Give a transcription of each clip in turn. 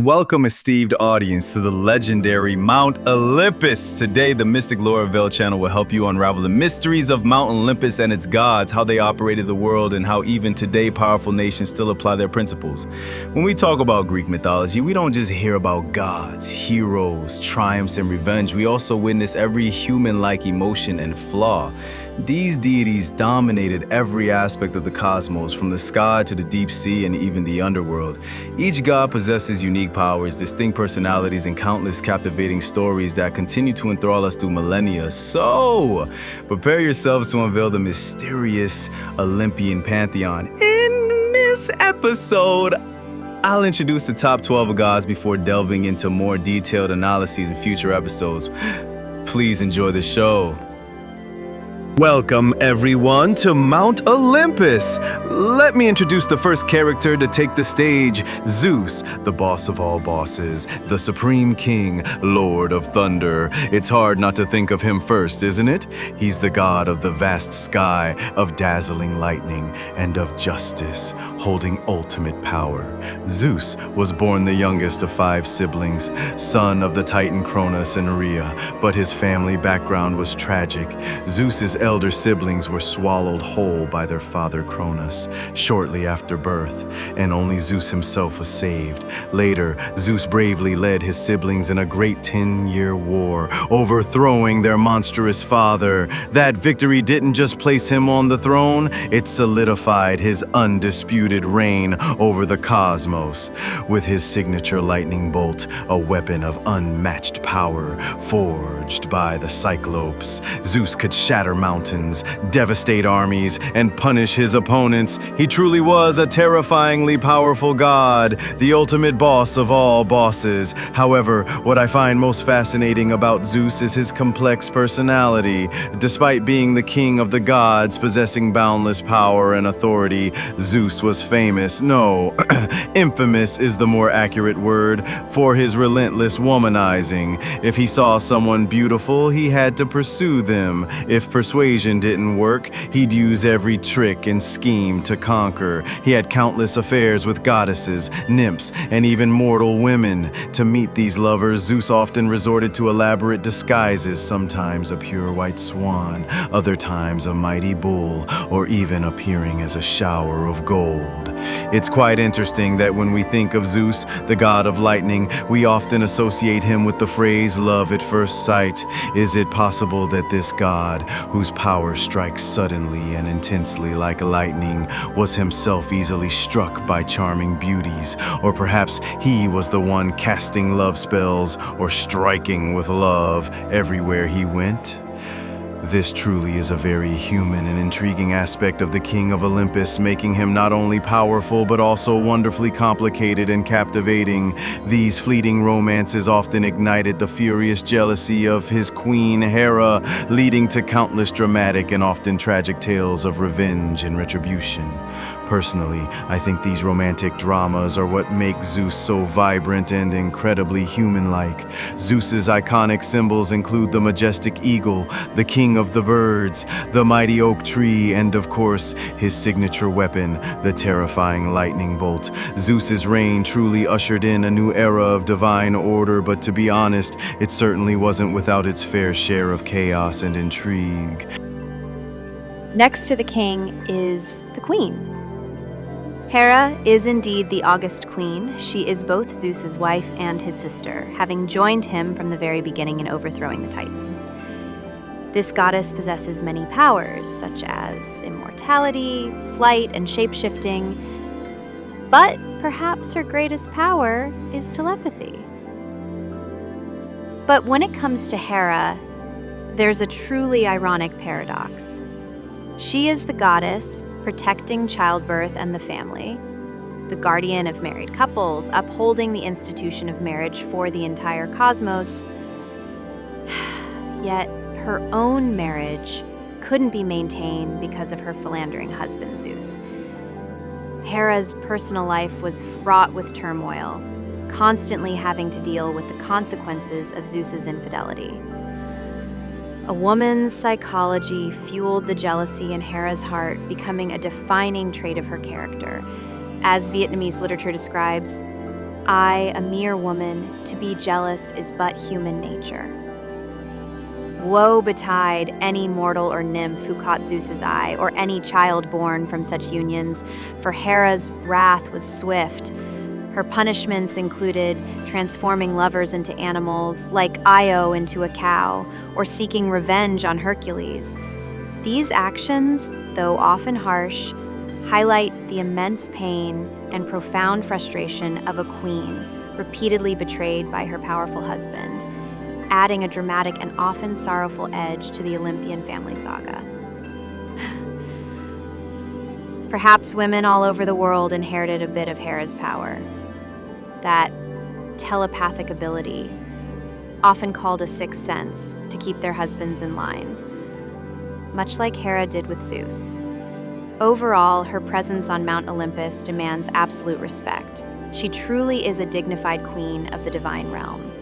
welcome, esteemed audience, to the legendary Mount Olympus. Today, the Mystic Lore Unveiled channel will help you unravel the mysteries of Mount Olympus and its gods, how they operated the world, and how even today powerful nations still apply their principles. When we talk about Greek mythology, we don't just hear about gods, heroes, triumphs, and revenge. We also witness every human-like emotion and flaw. These deities dominated every aspect of the cosmos, from the sky to the deep sea and even the underworld. Each god possesses unique powers, distinct personalities, and countless captivating stories that continue to enthrall us through millennia. So, prepare yourselves to unveil the mysterious Olympian Pantheon. In this episode, I'll introduce the top 12 gods before delving into more detailed analyses in future episodes. Please enjoy the show. Welcome, everyone, to Mount Olympus. Let me introduce the first character to take the stage, Zeus, the boss of all bosses, the supreme king, Lord of Thunder. It's hard not to think of him first, isn't it? He's the god of the vast sky, of dazzling lightning, and of justice, holding ultimate power. Zeus was born the youngest of 5 siblings, son of the Titan Cronus and Rhea, but his family background was tragic. Zeus's elder siblings were swallowed whole by their father Cronus shortly after birth, and only Zeus himself was saved. Later, Zeus bravely led his siblings in a great 10-year war, overthrowing their monstrous father. That victory didn't just place him on the throne, it solidified his undisputed reign over the cosmos. With his signature lightning bolt, a weapon of unmatched power, forged by the Cyclopes, Zeus could shatter mountains, devastate armies, and punish his opponents. He truly was a terrifyingly powerful god, the ultimate boss of all bosses. However, what I find most fascinating about Zeus is his complex personality. Despite being the king of the gods, possessing boundless power and authority, Zeus was famous, no, infamous is the more accurate word, for his relentless womanizing. If he saw someone beautiful, he had to pursue them. If persuasion didn't work, he'd use every trick and scheme to conquer. He had countless affairs with goddesses, nymphs, and even mortal women. To meet these lovers, Zeus often resorted to elaborate disguises, sometimes a pure white swan, other times a mighty bull, or even appearing as a shower of gold. It's quite interesting that when we think of Zeus, the god of lightning, we often associate him with the phrase love at first sight. Is it possible that this god, whose power strikes suddenly and intensely like lightning, was himself easily struck by charming beauties? Or perhaps he was the one casting love spells or striking with love everywhere he went? This truly is a very human and intriguing aspect of the King of Olympus, making him not only powerful but also wonderfully complicated and captivating. These fleeting romances often ignited the furious jealousy of his queen Hera, leading to countless dramatic and often tragic tales of revenge and retribution. Personally, I think these romantic dramas are what make Zeus so vibrant and incredibly human-like. Zeus's iconic symbols include the majestic eagle, the king of the birds, the mighty oak tree, and of course, his signature weapon, the terrifying lightning bolt. Zeus's reign truly ushered in a new era of divine order, but to be honest, it certainly wasn't without its fair share of chaos and intrigue. Next to the king is the queen. Hera is indeed the August Queen. She is both Zeus's wife and his sister, having joined him from the very beginning in overthrowing the Titans. This goddess possesses many powers, such as immortality, flight, and shape-shifting, but perhaps her greatest power is telepathy. But when it comes to Hera, there's a truly ironic paradox. She is the goddess protecting childbirth and the family, the guardian of married couples, upholding the institution of marriage for the entire cosmos. Yet her own marriage couldn't be maintained because of her philandering husband, Zeus. Hera's personal life was fraught with turmoil, constantly having to deal with the consequences of Zeus's infidelity. A woman's psychology fueled the jealousy in Hera's heart, becoming a defining trait of her character. As Vietnamese literature describes, I, a mere woman, to be jealous is but human nature. Woe betide any mortal or nymph who caught Zeus's eye, or any child born from such unions, for Hera's wrath was swift. Her punishments included transforming lovers into animals, like Io into a cow, or seeking revenge on Hercules. These actions, though often harsh, highlight the immense pain and profound frustration of a queen repeatedly betrayed by her powerful husband, adding a dramatic and often sorrowful edge to the Olympian family saga. Perhaps women all over the world inherited a bit of Hera's power. That telepathic ability, often called a sixth sense, to keep their husbands in line, much like Hera did with Zeus. Overall, her presence on Mount Olympus demands absolute respect. She truly is a dignified queen of the divine realm.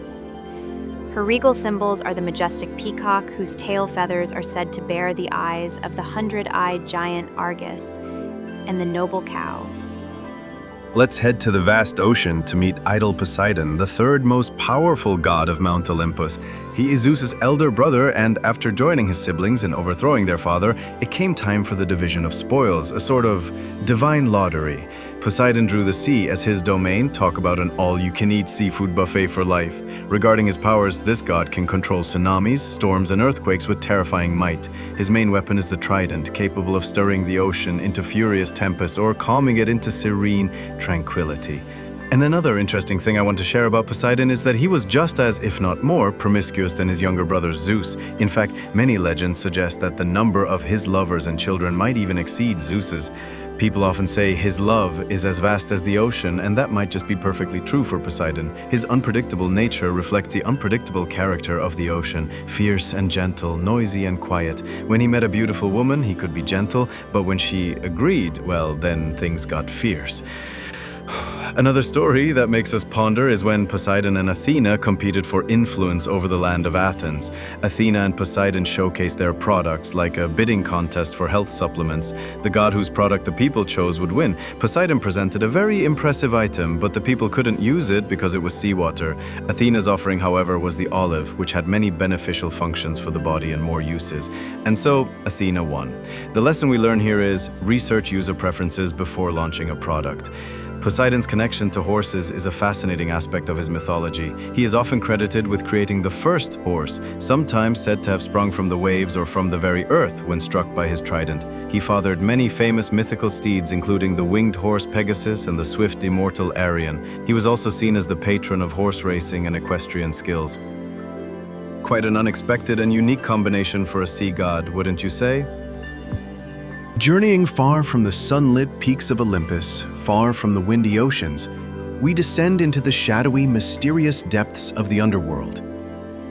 Her regal symbols are the majestic peacock, whose tail feathers are said to bear the eyes of the hundred-eyed giant Argus, and the noble cow. Let's head to the vast ocean to meet idol Poseidon, the third most powerful god of Mount Olympus. He is Zeus's elder brother, and after joining his siblings and overthrowing their father, it came time for the division of spoils, a sort of divine lottery. Poseidon drew the sea as his domain, talk about an all-you-can-eat seafood buffet for life. Regarding his powers, this god can control tsunamis, storms, and earthquakes with terrifying might. His main weapon is the trident, capable of stirring the ocean into furious tempests or calming it into serene tranquility. And another interesting thing I want to share about Poseidon is that he was just as, if not more, promiscuous than his younger brother Zeus. In fact, many legends suggest that the number of his lovers and children might even exceed Zeus's. People often say his love is as vast as the ocean, and that might just be perfectly true for Poseidon. His unpredictable nature reflects the unpredictable character of the ocean, fierce and gentle, noisy and quiet. When he met a beautiful woman, he could be gentle, but when she agreed, well, then things got fierce. Another story that makes us ponder is when Poseidon and Athena competed for influence over the land of Athens. Athena and Poseidon showcased their products like a bidding contest for health supplements. The god whose product the people chose would win. Poseidon presented a very impressive item, but the people couldn't use it because it was seawater. Athena's offering, however, was the olive, which had many beneficial functions for the body and more uses. And so, Athena won. The lesson we learn here is research user preferences before launching a product. Poseidon's connection to horses is a fascinating aspect of his mythology. He is often credited with creating the first horse, sometimes said to have sprung from the waves or from the very earth when struck by his trident. He fathered many famous mythical steeds, including the winged horse Pegasus and the swift immortal Arion. He was also seen as the patron of horse racing and equestrian skills. Quite an unexpected and unique combination for a sea god, wouldn't you say? Journeying far from the sunlit peaks of Olympus, far from the windy oceans, we descend into the shadowy, mysterious depths of the underworld.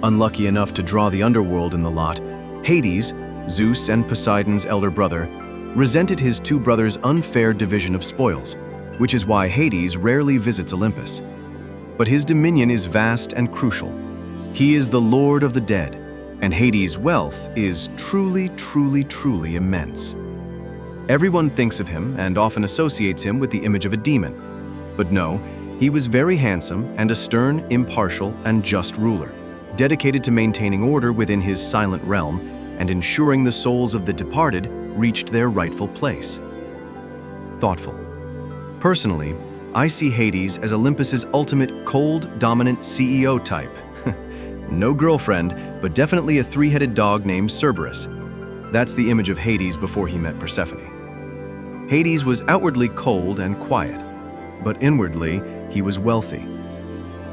Unlucky enough to draw the underworld in the lot, Hades, Zeus and Poseidon's elder brother, resented his two brothers' unfair division of spoils, which is why Hades rarely visits Olympus. But his dominion is vast and crucial. He is the Lord of the dead, and Hades' wealth is truly, truly, truly immense. Everyone thinks of him and often associates him with the image of a demon. But no, he was very handsome and a stern, impartial, and just ruler, dedicated to maintaining order within his silent realm and ensuring the souls of the departed reached their rightful place. Thoughtful. Personally, I see Hades as Olympus's ultimate cold, dominant CEO type. No girlfriend, but definitely a three-headed dog named Cerberus. That's the image of Hades before he met Persephone. Hades was outwardly cold and quiet, but inwardly he was wealthy.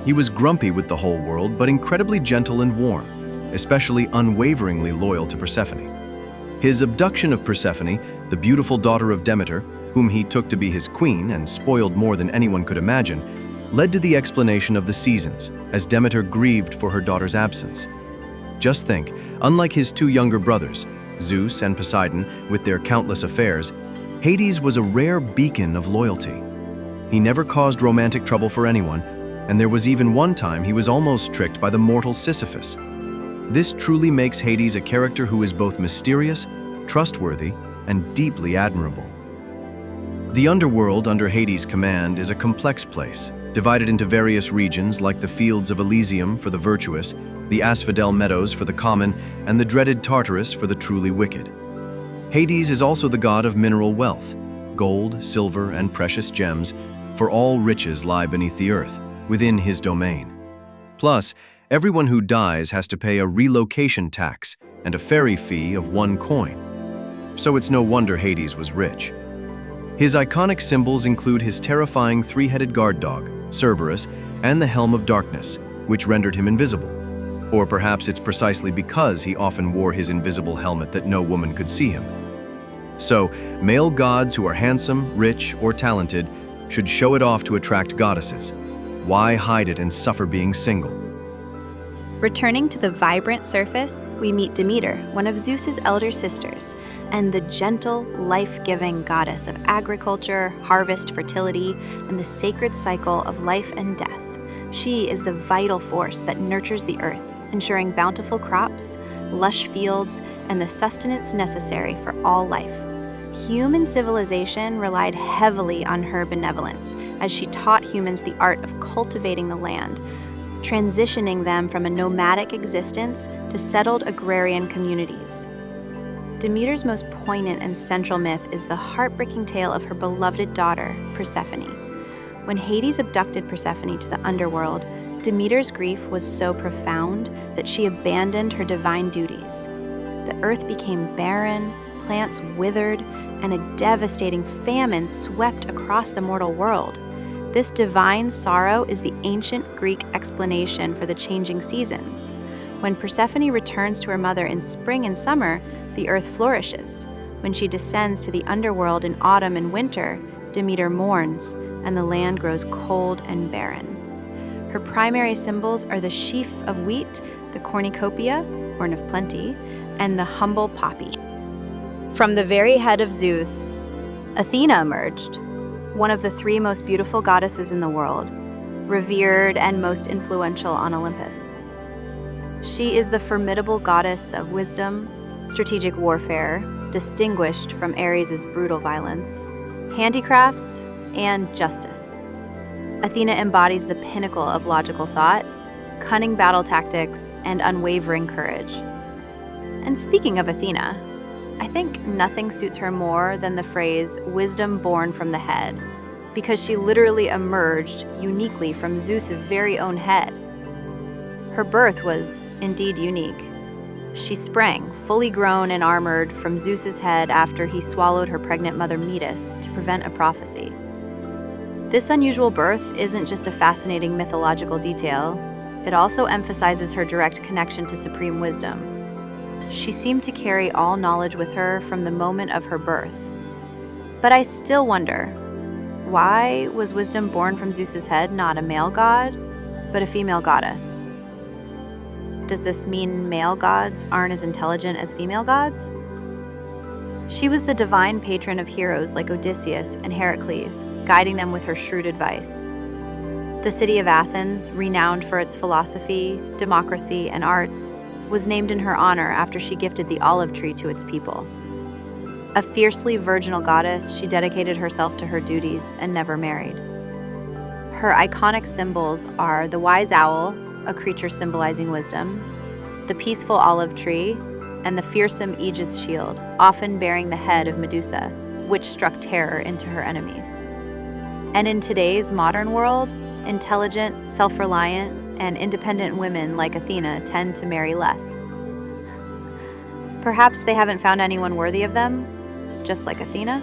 He was grumpy with the whole world, but incredibly gentle and warm, especially unwaveringly loyal to Persephone. His abduction of Persephone, the beautiful daughter of Demeter, whom he took to be his queen and spoiled more than anyone could imagine, led to the explanation of the seasons, as Demeter grieved for her daughter's absence. Just think, unlike his two younger brothers, Zeus and Poseidon, with their countless affairs, Hades was a rare beacon of loyalty. He never caused romantic trouble for anyone, and there was even one time he was almost tricked by the mortal Sisyphus. This truly makes Hades a character who is both mysterious, trustworthy, and deeply admirable. The underworld under Hades' command is a complex place, divided into various regions like the fields of Elysium for the virtuous, the Asphodel meadows for the common, and the dreaded Tartarus for the truly wicked. Hades is also the god of mineral wealth. Gold, silver, and precious gems, for all riches lie beneath the earth, within his domain. Plus, everyone who dies has to pay a relocation tax and a ferry fee of 1 coin. So it's no wonder Hades was rich. His iconic symbols include his terrifying 3-headed guard dog, Cerberus, and the Helm of Darkness, which rendered him invisible. Or perhaps it's precisely because he often wore his invisible helmet that no woman could see him. So, male gods who are handsome, rich, or talented should show it off to attract goddesses. Why hide it and suffer being single? Returning to the vibrant surface, we meet Demeter, one of Zeus's elder sisters, and the gentle, life-giving goddess of agriculture, harvest, fertility, and the sacred cycle of life and death. She is the vital force that nurtures the earth, ensuring bountiful crops, lush fields, and the sustenance necessary for all life. Human civilization relied heavily on her benevolence as she taught humans the art of cultivating the land, transitioning them from a nomadic existence to settled agrarian communities. Demeter's most poignant and central myth is the heartbreaking tale of her beloved daughter, Persephone. When Hades abducted Persephone to the underworld, Demeter's grief was so profound that she abandoned her divine duties. The earth became barren, plants withered, and a devastating famine swept across the mortal world. This divine sorrow is the ancient Greek explanation for the changing seasons. When Persephone returns to her mother in spring and summer, the earth flourishes. When she descends to the underworld in autumn and winter, Demeter mourns, and the land grows cold and barren. Her primary symbols are the sheaf of wheat, the cornucopia, horn of plenty, and the humble poppy. From the very head of Zeus, Athena emerged, one of the 3 most beautiful goddesses in the world, revered and most influential on Olympus. She is the formidable goddess of wisdom, strategic warfare, distinguished from Ares' brutal violence, handicrafts, and justice. Athena embodies the pinnacle of logical thought, cunning battle tactics, and unwavering courage. And speaking of Athena, I think nothing suits her more than the phrase, wisdom born from the head, because she literally emerged uniquely from Zeus's very own head. Her birth was indeed unique. She sprang, fully grown and armored, from Zeus's head after he swallowed her pregnant mother Metis to prevent a prophecy. This unusual birth isn't just a fascinating mythological detail, it also emphasizes her direct connection to supreme wisdom. She seemed to carry all knowledge with her from the moment of her birth. But I still wonder, why was wisdom born from Zeus's head not a male god, but a female goddess? Does this mean male gods aren't as intelligent as female gods? She was the divine patron of heroes like Odysseus and Heracles, guiding them with her shrewd advice. The city of Athens, renowned for its philosophy, democracy, and arts, was named in her honor after she gifted the olive tree to its people. A fiercely virginal goddess, she dedicated herself to her duties and never married. Her iconic symbols are the wise owl, a creature symbolizing wisdom, the peaceful olive tree, and the fearsome Aegis shield, often bearing the head of Medusa, which struck terror into her enemies. And in today's modern world, intelligent, self-reliant, and independent women like Athena tend to marry less. Perhaps they haven't found anyone worthy of them, just like Athena?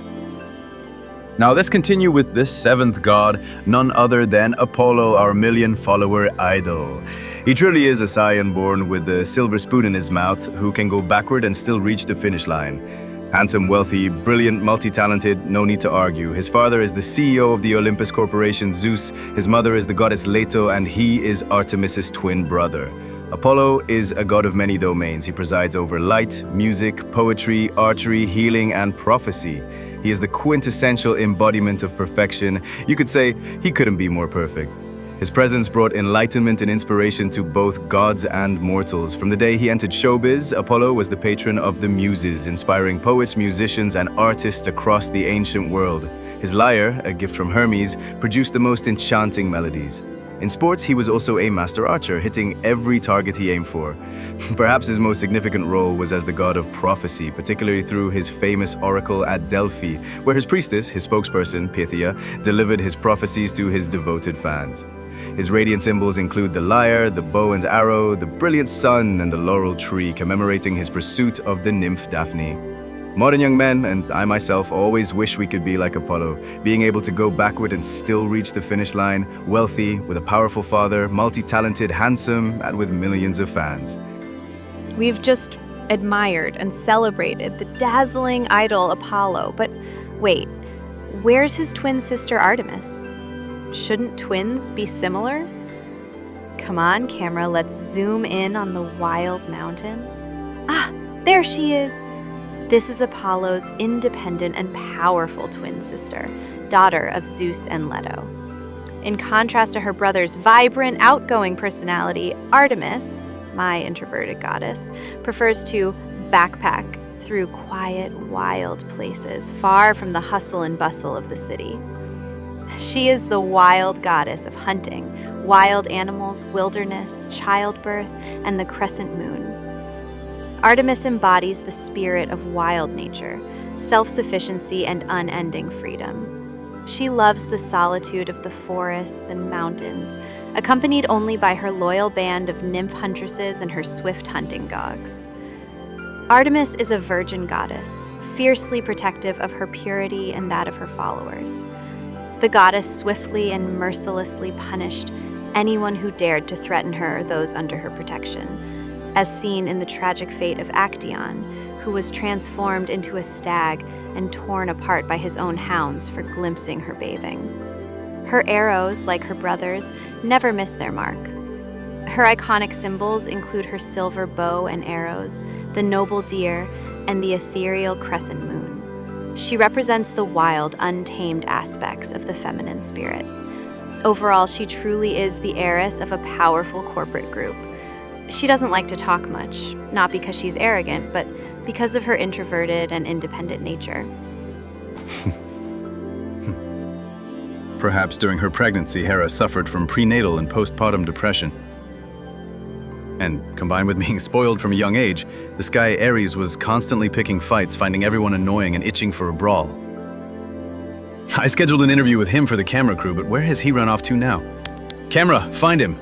Now let's continue with this 7th god, none other than Apollo, our million-follower idol. He truly is a scion born with a silver spoon in his mouth who can go backward and still reach the finish line. Handsome, wealthy, brilliant, multi-talented, no need to argue. His father is the CEO of the Olympus Corporation, Zeus. His mother is the goddess Leto, and he is Artemis's twin brother. Apollo is a god of many domains. He presides over light, music, poetry, archery, healing, and prophecy. He is the quintessential embodiment of perfection. You could say he couldn't be more perfect. His presence brought enlightenment and inspiration to both gods and mortals. From the day he entered showbiz, Apollo was the patron of the muses, inspiring poets, musicians, and artists across the ancient world. His lyre, a gift from Hermes, produced the most enchanting melodies. In sports, he was also a master archer, hitting every target he aimed for. Perhaps his most significant role was as the god of prophecy, particularly through his famous oracle at Delphi, where his priestess, his spokesperson, Pythia, delivered his prophecies to his devoted fans. His radiant symbols include the lyre, the bow and arrow, the brilliant sun, and the laurel tree, commemorating his pursuit of the nymph Daphne. Modern young men, and I myself, always wish we could be like Apollo, being able to go backward and still reach the finish line, wealthy, with a powerful father, multi-talented, handsome, and with millions of fans. We've just admired and celebrated the dazzling idol Apollo, but wait, where's his twin sister Artemis? Shouldn't twins be similar? Come on, camera, let's zoom in on the wild mountains. Ah, there she is! This is Apollo's independent and powerful twin sister, daughter of Zeus and Leto. In contrast to her brother's vibrant, outgoing personality, Artemis, my introverted goddess, prefers to backpack through quiet, wild places, far from the hustle and bustle of the city. She is the wild goddess of hunting, wild animals, wilderness, childbirth, and the crescent moon. Artemis embodies the spirit of wild nature, self-sufficiency, and unending freedom. She loves the solitude of the forests and mountains, accompanied only by her loyal band of nymph huntresses and her swift hunting dogs. Artemis is a virgin goddess, fiercely protective of her purity and that of her followers. The goddess swiftly and mercilessly punished anyone who dared to threaten her or those under her protection, as seen in the tragic fate of Actaeon, who was transformed into a stag and torn apart by his own hounds for glimpsing her bathing. Her arrows, like her brothers, never miss their mark. Her iconic symbols include her silver bow and arrows, the noble deer, and the ethereal crescent moon. She represents the wild, untamed aspects of the feminine spirit. Overall, she truly is the heiress of a powerful corporate group. She doesn't like to talk much, not because she's arrogant, but because of her introverted and independent nature. Perhaps during her pregnancy, Hera suffered from prenatal and postpartum depression. And combined with being spoiled from a young age, this guy Ares was constantly picking fights, finding everyone annoying and itching for a brawl. I scheduled an interview with him for the camera crew, but where has he run off to now? Camera, find him!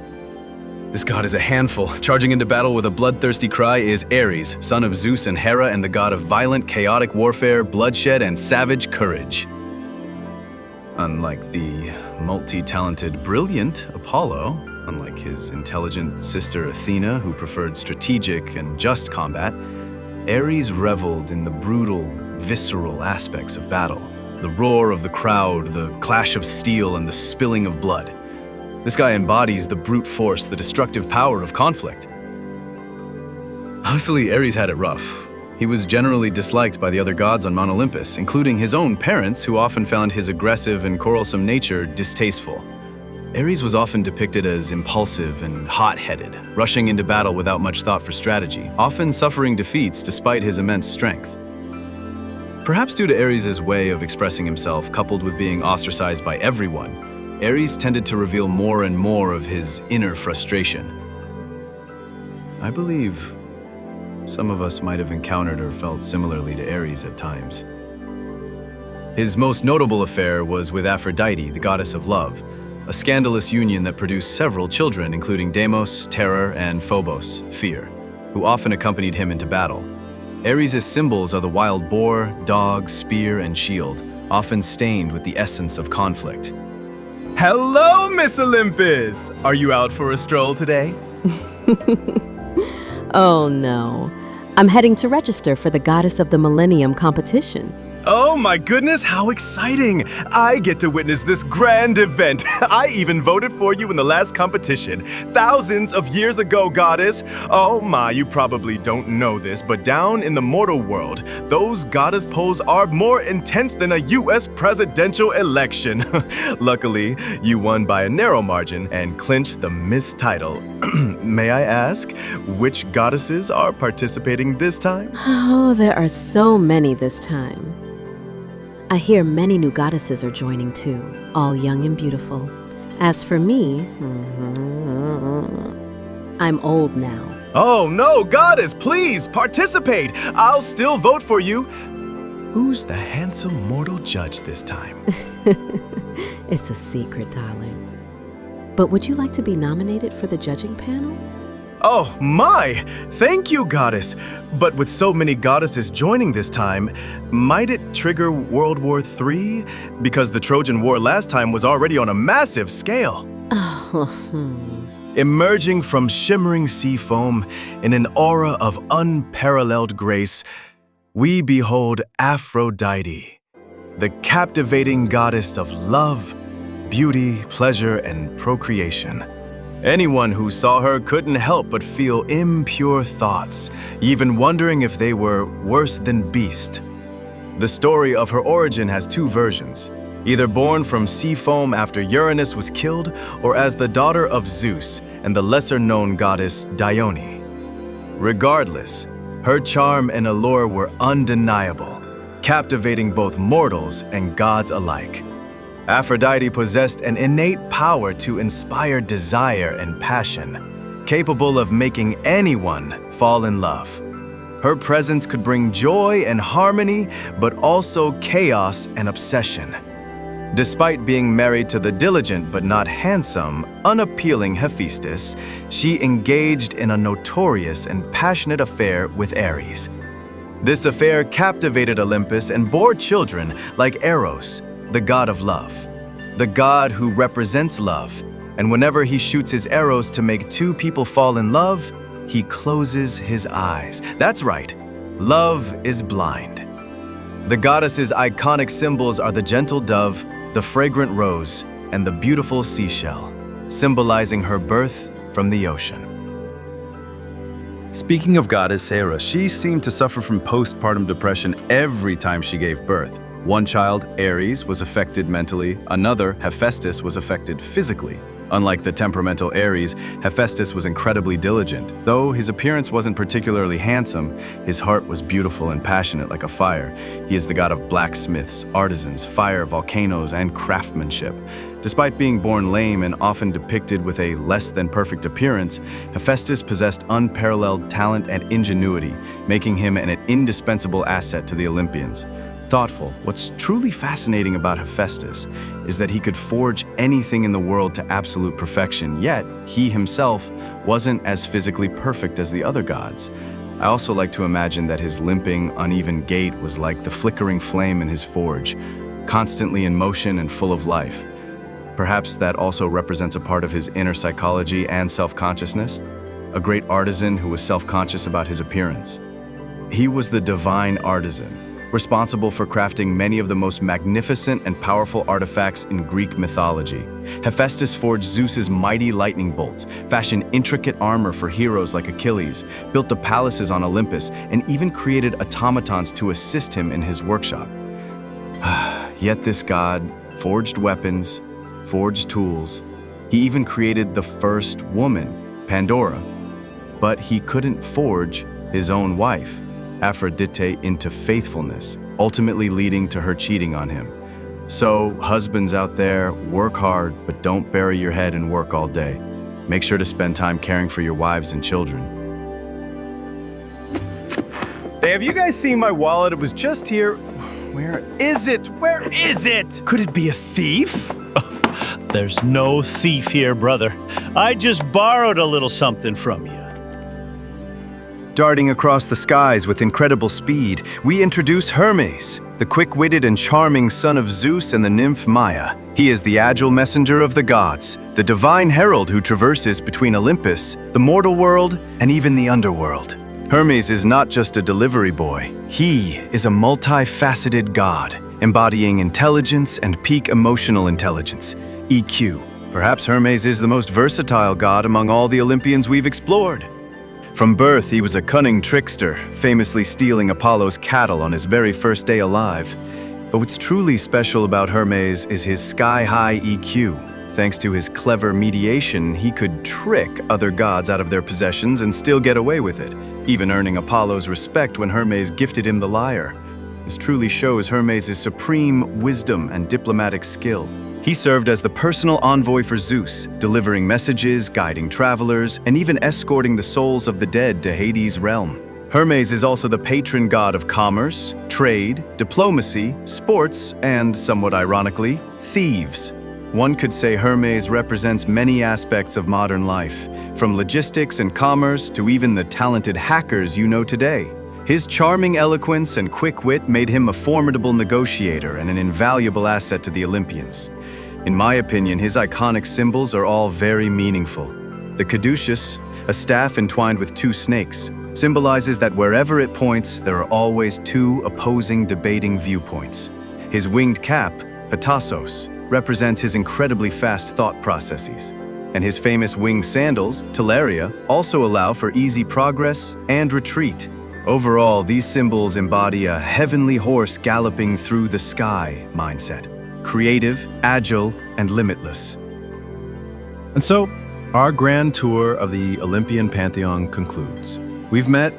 This god is a handful. Charging into battle with a bloodthirsty cry is Ares, son of Zeus and Hera, and the god of violent, chaotic warfare, bloodshed, and savage courage. Unlike the multi-talented, brilliant Apollo, unlike his intelligent sister Athena, who preferred strategic and just combat, Ares reveled in the brutal, visceral aspects of battle. The roar of the crowd, the clash of steel, and the spilling of blood. This guy embodies the brute force, the destructive power of conflict. Honestly, Ares had it rough. He was generally disliked by the other gods on Mount Olympus, including his own parents, who often found his aggressive and quarrelsome nature distasteful. Ares was often depicted as impulsive and hot-headed, rushing into battle without much thought for strategy, often suffering defeats despite his immense strength. Perhaps due to Ares' way of expressing himself, coupled with being ostracized by everyone, Ares tended to reveal more and more of his inner frustration. I believe some of us might have encountered or felt similarly to Ares at times. His most notable affair was with Aphrodite, the goddess of love, a scandalous union that produced several children, including Deimos, Terror, and Phobos, Fear, who often accompanied him into battle. Ares' symbols are the wild boar, dog, spear, and shield, often stained with the essence of conflict. Hello, Miss Olympus! Are you out for a stroll today? Oh no. I'm heading to register for the Goddess of the Millennium competition. Oh my goodness, how exciting! I get to witness this grand event. I even voted for you in the last competition, thousands of years ago, goddess. Oh my, you probably don't know this, but down in the mortal world, those goddess polls are more intense than a US presidential election. Luckily, you won by a narrow margin and clinched the Miss title. May I ask, which goddesses are participating this time? Oh, there are so many this time. I hear many new goddesses are joining too, all young and beautiful. As for me, I'm old now. Oh no, goddess, please participate. I'll still vote for you. Who's the handsome mortal judge this time? It's a secret, darling. But would you like to be nominated for the judging panel? Oh my! Thank you, goddess. But with so many goddesses joining this time, might it trigger World War III? Because the Trojan War last time was already on a massive scale. Emerging from shimmering sea foam in an aura of unparalleled grace, we behold Aphrodite, the captivating goddess of love, beauty, pleasure, and procreation. Anyone who saw her couldn't help but feel impure thoughts, even wondering if they were worse than beast. The story of her origin has two versions, either born from sea foam after Uranus was killed, or as the daughter of Zeus and the lesser-known goddess Dione. Regardless, her charm and allure were undeniable, captivating both mortals and gods alike. Aphrodite possessed an innate power to inspire desire and passion, capable of making anyone fall in love. Her presence could bring joy and harmony, but also chaos and obsession. Despite being married to the diligent but not handsome, unappealing Hephaestus, she engaged in a notorious and passionate affair with Ares. This affair captivated Olympus and bore children like Eros, the god of love, the god who represents love, and whenever he shoots his arrows to make two people fall in love, he closes his eyes. That's right, love is blind. The goddess's iconic symbols are the gentle dove, the fragrant rose, and the beautiful seashell, symbolizing her birth from the ocean. Speaking of goddess Hera, she seemed to suffer from postpartum depression every time she gave birth. One child, Ares, was affected mentally, another, Hephaestus, was affected physically. Unlike the temperamental Ares, Hephaestus was incredibly diligent. Though his appearance wasn't particularly handsome, his heart was beautiful and passionate like a fire. He is the god of blacksmiths, artisans, fire, volcanoes, and craftsmanship. Despite being born lame and often depicted with a less-than-perfect appearance, Hephaestus possessed unparalleled talent and ingenuity, making him an indispensable asset to the Olympians. Thoughtful, what's truly fascinating about Hephaestus is that he could forge anything in the world to absolute perfection, yet he himself wasn't as physically perfect as the other gods. I also like to imagine that his limping, uneven gait was like the flickering flame in his forge, constantly in motion and full of life. Perhaps that also represents a part of his inner psychology and self-consciousness, a great artisan who was self-conscious about his appearance. He was the divine artisan, responsible for crafting many of the most magnificent and powerful artifacts in Greek mythology. Hephaestus forged Zeus's mighty lightning bolts, fashioned intricate armor for heroes like Achilles, built the palaces on Olympus, and even created automatons to assist him in his workshop. Yet this god forged weapons, forged tools. He even created the first woman, Pandora. But he couldn't forge his own wife, Aphrodite, into faithfulness, ultimately leading to her cheating on him. So, husbands out there, work hard, but don't bury your head and work all day. Make sure to spend time caring for your wives and children. Hey, have you guys seen my wallet? It was just here. Where is it? Where is it? Could it be a thief? There's no thief here, brother. I just borrowed a little something from you. Darting across the skies with incredible speed, we introduce Hermes, the quick-witted and charming son of Zeus and the nymph Maia. He is the agile messenger of the gods, the divine herald who traverses between Olympus, the mortal world, and even the underworld. Hermes is not just a delivery boy. He is a multifaceted god, embodying intelligence and peak emotional intelligence, EQ. Perhaps Hermes is the most versatile god among all the Olympians we've explored. From birth, he was a cunning trickster, famously stealing Apollo's cattle on his very first day alive. But what's truly special about Hermes is his sky-high EQ. Thanks to his clever mediation, he could trick other gods out of their possessions and still get away with it, even earning Apollo's respect when Hermes gifted him the lyre. This truly shows Hermes' supreme wisdom and diplomatic skill. He served as the personal envoy for Zeus, delivering messages, guiding travelers, and even escorting the souls of the dead to Hades' realm. Hermes is also the patron god of commerce, trade, diplomacy, sports, and, somewhat ironically, thieves. One could say Hermes represents many aspects of modern life, from logistics and commerce to even the talented hackers you know today. His charming eloquence and quick wit made him a formidable negotiator and an invaluable asset to the Olympians. In my opinion, his iconic symbols are all very meaningful. The caduceus, a staff entwined with two snakes, symbolizes that wherever it points, there are always two opposing, debating viewpoints. His winged cap, Petassos, represents his incredibly fast thought processes. And his famous winged sandals, Talaria, also allow for easy progress and retreat. Overall, these symbols embody a heavenly horse galloping through the sky mindset. Creative, agile, and limitless. And so, our grand tour of the Olympian Pantheon concludes. We've met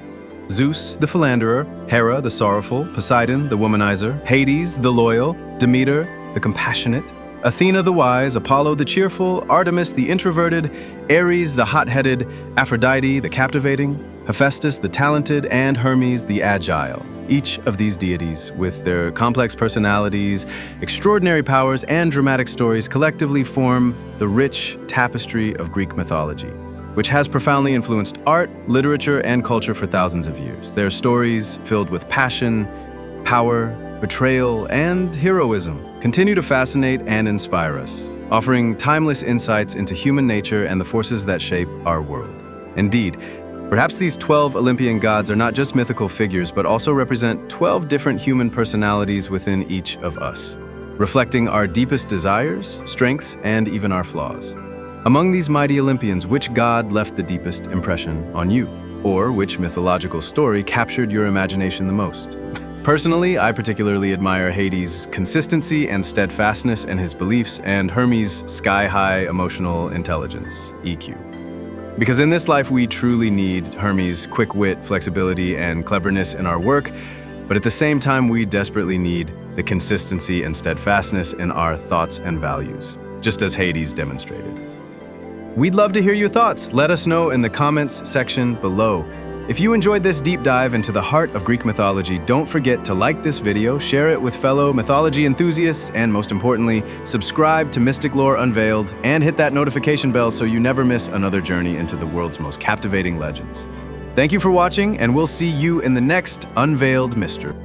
Zeus, the philanderer, Hera, the sorrowful, Poseidon, the womanizer, Hades, the loyal, Demeter, the compassionate, Athena the wise, Apollo the cheerful, Artemis the introverted, Ares the hot-headed, Aphrodite the captivating, Hephaestus the talented, and Hermes the agile. Each of these deities, with their complex personalities, extraordinary powers, and dramatic stories, collectively form the rich tapestry of Greek mythology, which has profoundly influenced art, literature, and culture for thousands of years. Their stories, filled with passion, power, betrayal, and heroism, continue to fascinate and inspire us, offering timeless insights into human nature and the forces that shape our world. Indeed, perhaps these 12 Olympian gods are not just mythical figures, but also represent 12 different human personalities within each of us, reflecting our deepest desires, strengths, and even our flaws. Among these mighty Olympians, which god left the deepest impression on you? Or which mythological story captured your imagination the most? Personally, I particularly admire Hades' consistency and steadfastness in his beliefs, and Hermes' sky-high emotional intelligence, EQ. Because in this life, we truly need Hermes' quick wit, flexibility, and cleverness in our work, but at the same time, we desperately need the consistency and steadfastness in our thoughts and values, just as Hades demonstrated. We'd love to hear your thoughts. Let us know in the comments section below. If you enjoyed this deep dive into the heart of Greek mythology, don't forget to like this video, share it with fellow mythology enthusiasts, and most importantly, subscribe to Mystic Lore Unveiled and hit that notification bell so you never miss another journey into the world's most captivating legends. Thank you for watching, and we'll see you in the next Unveiled Mystery.